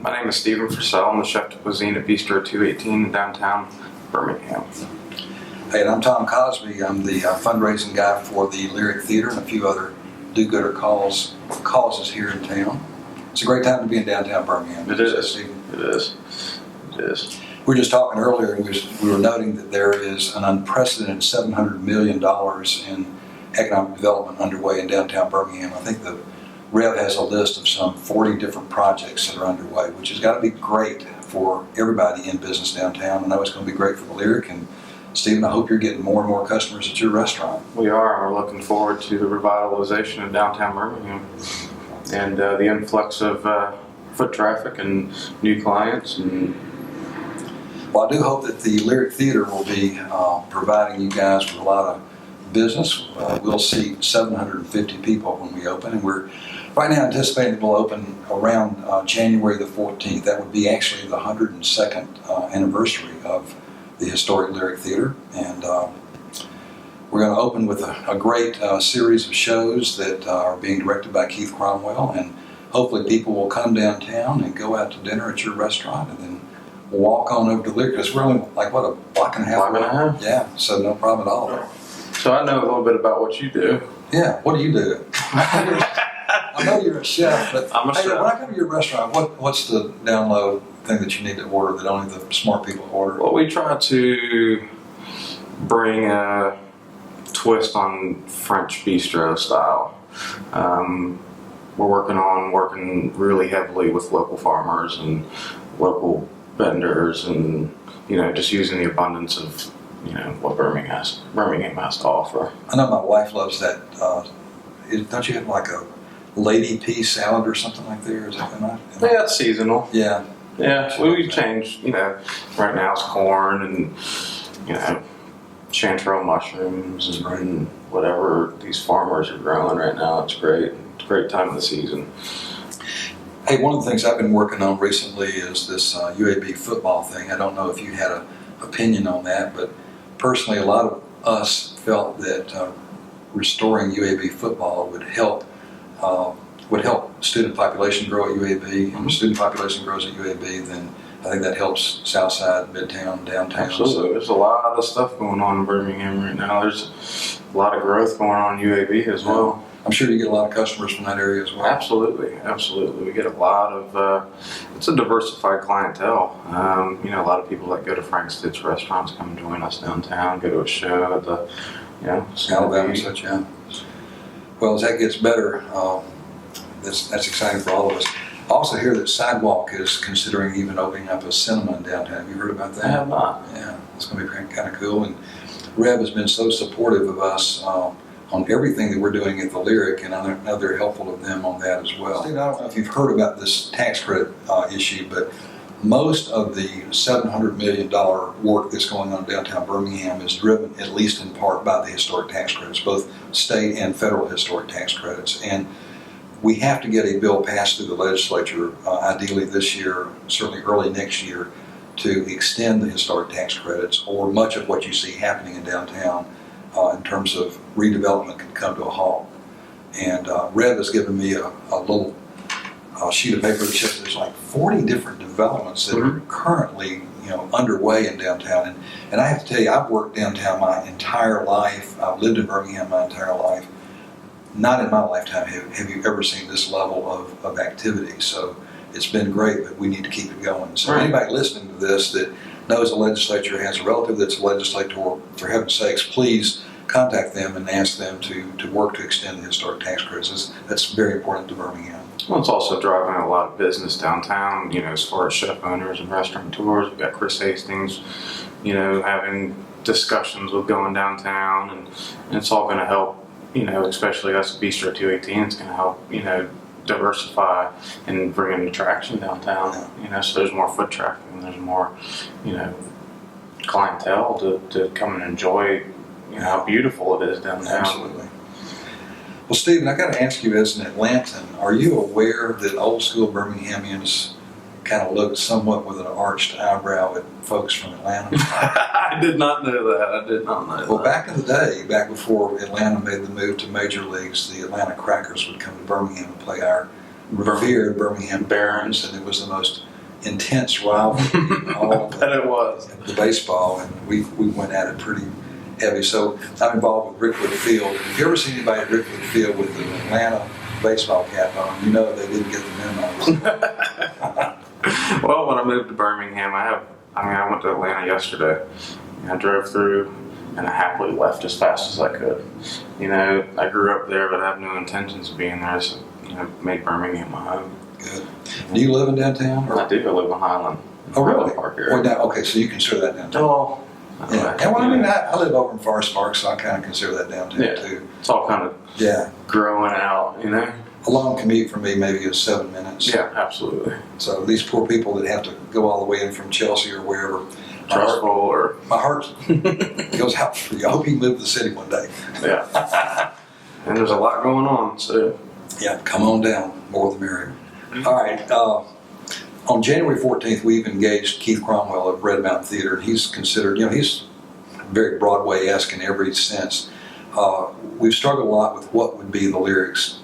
My name is Stephen Fressell. I'm the chef de cuisine at Bistro 218 in downtown Birmingham. Hey, and I'm Tom Cosby. I'm the fundraising guy for the Lyric Theater and a few other do-gooder causes here in town. It's a great time to be in downtown Birmingham. It is. It is. It is. We were just talking earlier, and we were noting that there is an unprecedented $700 million in economic development underway in downtown Birmingham. I think the Rev has a list of some 40 different projects that are underway, which has got to be great for everybody in business downtown. I know it's going to be great for the Lyric, and Stephen, I hope you're getting more and more customers at your restaurant. We are, and we're looking forward to the revitalization of downtown Birmingham and the influx of foot traffic and new clients. Well, I do hope that the Lyric Theater will be providing you guys with a lot of business. We'll see 750 people when we open, and we're right now anticipating we'll open around January the 14th. That would be actually the 102nd anniversary of the historic Lyric Theater, and we're going to open with a great series of shows that are being directed by Keith Cromwell, and hopefully people will come downtown and go out to dinner at your restaurant and then walk on over to Lyric, because we're only like, what, a block and a half? Block and a half? Yeah, so no problem at all. So I know a little bit about what you do. Yeah, what do you do? I know you're a chef, but I'm a chef. When I come to your restaurant, what's the download thing that you need to order that only the smart people order? Well, we try to bring a twist on French bistro style. We're working really heavily with local farmers and local vendors, and just using the abundance of what Birmingham has to offer. I know my wife loves that. Don't you have like a lady pea salad or something like that? Is that right? Yeah, it's seasonal. Yeah. Yeah, we change. Right now it's corn and chanterelle mushrooms and whatever these farmers are growing right now. It's great. It's a great time of the season. Hey, one of the things I've been working on recently is this UAB football thing. I don't know if you had an opinion on that, but personally, a lot of us felt that restoring UAB football would help student population grow at UAB. Mm-hmm. And if student population grows at UAB, then I think that helps Southside, Midtown, downtown. Absolutely. There's a lot of stuff going on in Birmingham right now. There's a lot of growth going on in UAB as well. I'm sure you get a lot of customers from that area as well. Absolutely. We get a lot of, it's a diversified clientele. A lot of people that go to Frank Stitt's restaurants come join us downtown, go to a show at the, Alabama and such, yeah. Well, as that gets better, that's exciting for all of us. I also hear that Sidewalk is considering even opening up a cinema in downtown. Have you heard about that? I have not. Yeah, it's going to be kind of cool. And Rev has been so supportive of us on everything that we're doing at the Lyric, and I know they're helpful of them on that as well. Steve, I don't know if you've heard about this tax credit issue, but most of the $700 million work that's going on in downtown Birmingham is driven, at least in part, by the historic tax credits, both state and federal historic tax credits. And we have to get a bill passed through the legislature, ideally this year, certainly early next year, to extend the historic tax credits, or much of what you see happening in downtown in terms of redevelopment can come to a halt. And Rev has given me a little sheet of paper that shows there's like 40 different developments that are currently underway in downtown. And I have to tell you, I've worked downtown my entire life. I've lived in Birmingham my entire life. Not in my lifetime have you ever seen this level of activity. So it's been great, but we need to keep it going. So anybody listening to this that knows the legislature has a relative that's a legislator, for heaven's sakes, please contact them and ask them to work to extend the historic tax credits. That's very important to Birmingham. Well, it's also driving a lot of business downtown, as far as chef owners and restaurateurs. We've got Chris Hastings, having discussions with going downtown, and it's all going to help, especially us at Bistro 218, it's going to help, diversify and bring in attraction downtown, so there's more foot traffic and there's more, clientele to come and enjoy, how beautiful it is downtown. Absolutely. Well, Stephen, I got to ask you, as an Atlantan, are you aware that old school Birminghamians kind of look somewhat with an arched eyebrow at folks from Atlanta? I did not know that. Well, back in the day, back before Atlanta made the move to major leagues, the Atlanta Crackers would come to Birmingham and play our revered Birmingham Barons, and it was the most intense rivalry. All I bet it was. the baseball, and we went at it pretty heavy. So I'm involved with Rickwood Field. If you ever see anybody at Rickwood Field with an Atlanta baseball cap on, you know they didn't get the memo. Well, when I moved to Birmingham, I went to Atlanta yesterday. I drove through and I happily left as fast as I could. You know, I grew up there, but I have no intentions of being there. So, you know, made Birmingham my home. Good. Do you live in downtown? Or? I do. I live in Highland. Oh, really? Highland Park area. Okay, so you consider that downtown? Oh, Yeah. Well, I mean, I live over in Forest Park, so I kind of consider that downtown too. It's all kind of growing out, you know. A long commute for me maybe is 7 minutes. Yeah, absolutely. So these poor people that have to go all the way in from Chelsea or wherever. My heart goes out for you. I hope you can move to the city one day. Yeah. And there's a lot going on, so. Yeah, come on down. More the merrier. All right. On January 14th, we've engaged Keith Cromwell of Red Mountain Theater. He's considered, he's very Broadway-esque in every sense. We've struggled a lot with what would be the lyrics'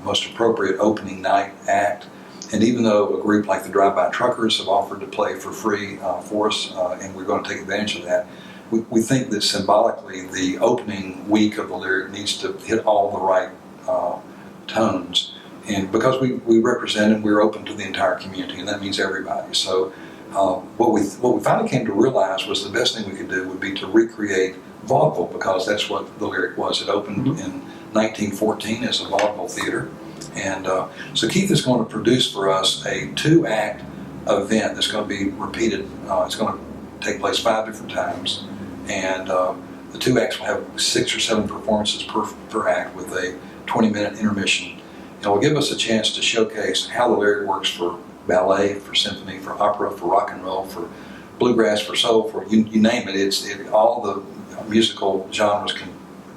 most appropriate opening night act. And even though a group like the Drive-By Truckers have offered to play for free for us, and we're going to take advantage of that, we think that symbolically the opening week of the lyric needs to hit all the right tones. And because we represent and we're open to the entire community, and that means everybody. So what we finally came to realize was the best thing we could do would be to recreate vaudeville, because that's what the lyric was. It opened in 1914 as a vaudeville theater. And so Keith is going to produce for us a 2-act event that's going to be repeated. It's going to take place 5 different times. And the 2 acts will have 6 or 7 performances per act with a 20-minute intermission. And will give us a chance to showcase how the lyric works for ballet, for symphony, for opera, for rock and roll, for bluegrass, for soul, for you name it. All the musical genres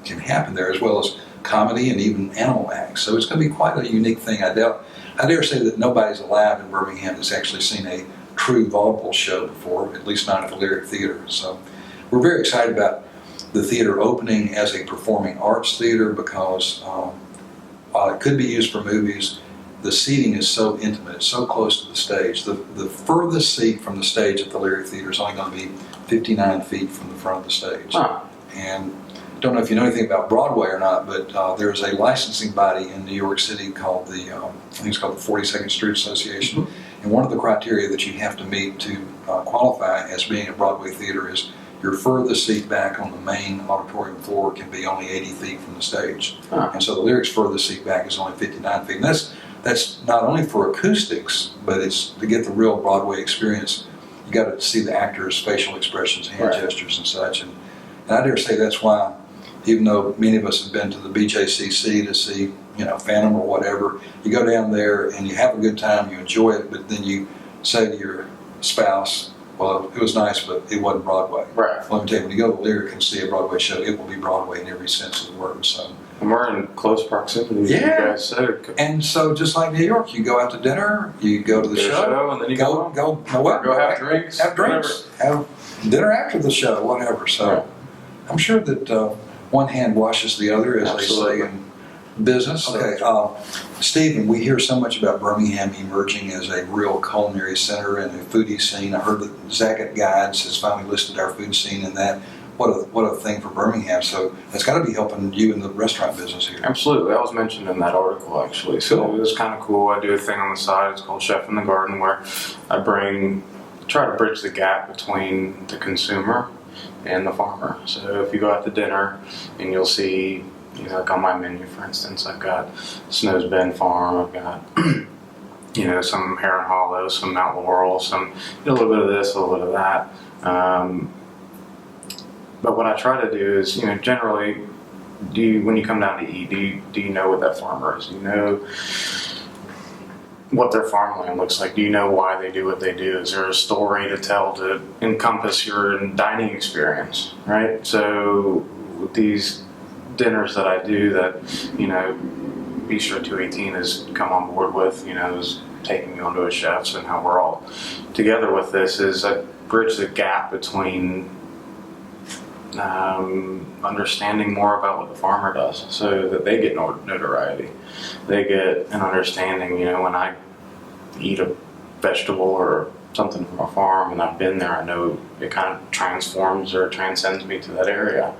can happen there, as well as comedy and even animal acts. So it's going to be quite a unique thing. I dare say that nobody's alive in Birmingham that's actually seen a true vaudeville show before, at least not at the Lyric Theater. So we're very excited about the theater opening as a performing arts theater, because while it could be used for movies, the seating is so intimate, it's so close to the stage. The furthest seat from the stage at the Lyric Theater is only going to be 59 feet from the front of the stage. And I don't know if you know anything about Broadway or not, but there's a licensing body in New York City called I think it's called the 42nd Street Association. And one of the criteria that you have to meet to qualify as being a Broadway theater is your furthest seat back on the main auditorium floor can be only 80 feet from the stage. And so the Lyric's furthest seat back is only 59 feet. And that's not only for acoustics, but it's to get the real Broadway experience. You got to see the actors' facial expressions, hand gestures, and such. And I dare say that's why, even though many of us have been to the BJCC to see, Phantom or whatever, you go down there and you have a good time, you enjoy it, but then you say to your spouse, well, it was nice, but it wasn't Broadway. Right. Well, let me tell you, when you go to Lyric and see a Broadway show, it will be Broadway in every sense of the word. So. And we're in close proximity. Yeah. You guys said. And so, just like New York, you go out to dinner, you go to the show, and then you go have drinks. Have drinks. Have dinner after the show, whatever. So, I'm sure that one hand washes the other, as they say in business. Okay, Stephen, we hear so much about Birmingham emerging as a real culinary center and a foodie scene. I heard that Zagat Guides has finally listed our food scene in that. What a thing for Birmingham. So that's got to be helping you in the restaurant business here. Absolutely. That was mentioned in that article, actually. So Cool. It was kind of cool. I do a thing on the side. It's called Chef in the Garden, where I try to bridge the gap between the consumer and the farmer. So if you go out to dinner and you'll see, like on my menu, for instance, I've got Snow's Bend Farm, I've got, some Heron Hollow, some Mount Laurel, some, a little bit of this, a little bit of that. But what I try to do is, generally, when you come down to eat, do you know what that farmer is? Do you know what their farmland looks like? Do you know why they do what they do? Is there a story to tell to encompass your dining experience, right? So with these dinners that I do that, Bistro 218 has come on board with, is taking me onto a chef's, and how we're all together with this is I bridge the gap between understanding more about what the farmer does, so that they get notoriety. They get an understanding, when I eat a vegetable or something from a farm and I've been there, I know it kind of transforms or transcends me to that area,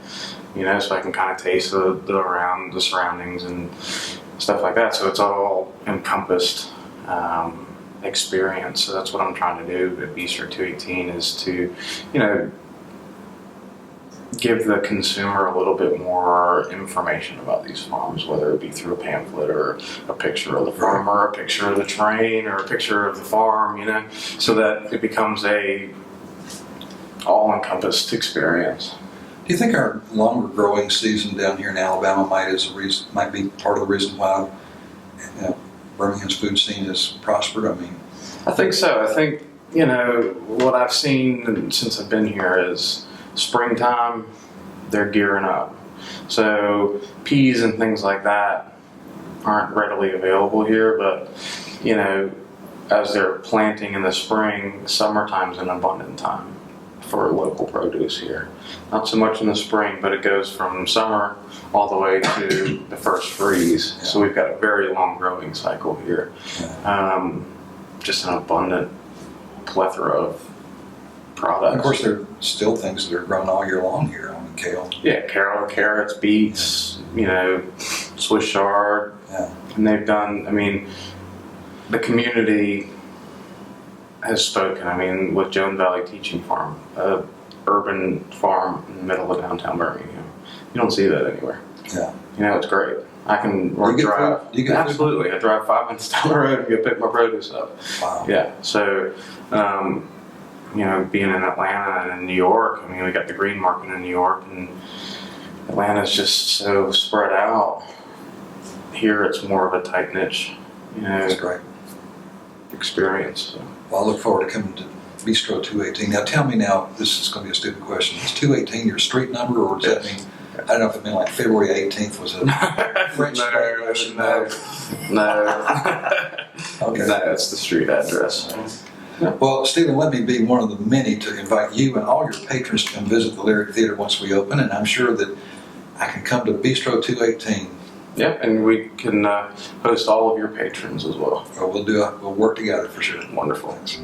so I can kind of taste the surroundings and stuff like that. So it's all encompassed experience. So that's what I'm trying to do at Bistro 218 is to, give the consumer a little bit more information about these farms, whether it be through a pamphlet or a picture of the farmer, or a picture of the terrain, or a picture of the farm, so that it becomes a all-encompassed experience. Do you think our longer growing season down here in Alabama might be part of the reason why Birmingham's food scene has prospered? I think so. I think, what I've seen since I've been here is springtime, they're gearing up. So peas and things like that aren't readily available here, but, as they're planting in the spring, summertime's an abundant time for local produce here. Not so much in the spring, but it goes from summer all the way to the first freeze. Yeah. So we've got a very long growing cycle here. Yeah. Just an abundant plethora of products. And of course, there are still things that are grown all year long here. Kale. Yeah, kale, carrots, beets, Swiss chard. Yeah. And they've done, the community has spoken. With Jones Valley Teaching Farm, a urban farm in the middle of downtown Birmingham. You don't see that anywhere. Yeah. It's great. I can drive. Absolutely. I drive 5 minutes down the road and go pick my produce up. Wow. Yeah. So, being in Atlanta and in New York, we got the green market in New York, and Atlanta's just so spread out. Here it's more of a tight niche, That's great. experience. So. Well, I look forward to coming to Bistro 218. Now tell me this is going to be a stupid question. Is 218 your street number, or does that mean, I don't know if it meant like February 18th was a French street? No. Okay. No, it's the street address. Well, Stephen, let me be one of the many to invite you and all your patrons to come visit the Lyric Theater once we open, and I'm sure that I can come to Bistro 218. Yep, and we can host all of your patrons as well. We'll work together for sure. Wonderful. Thanks.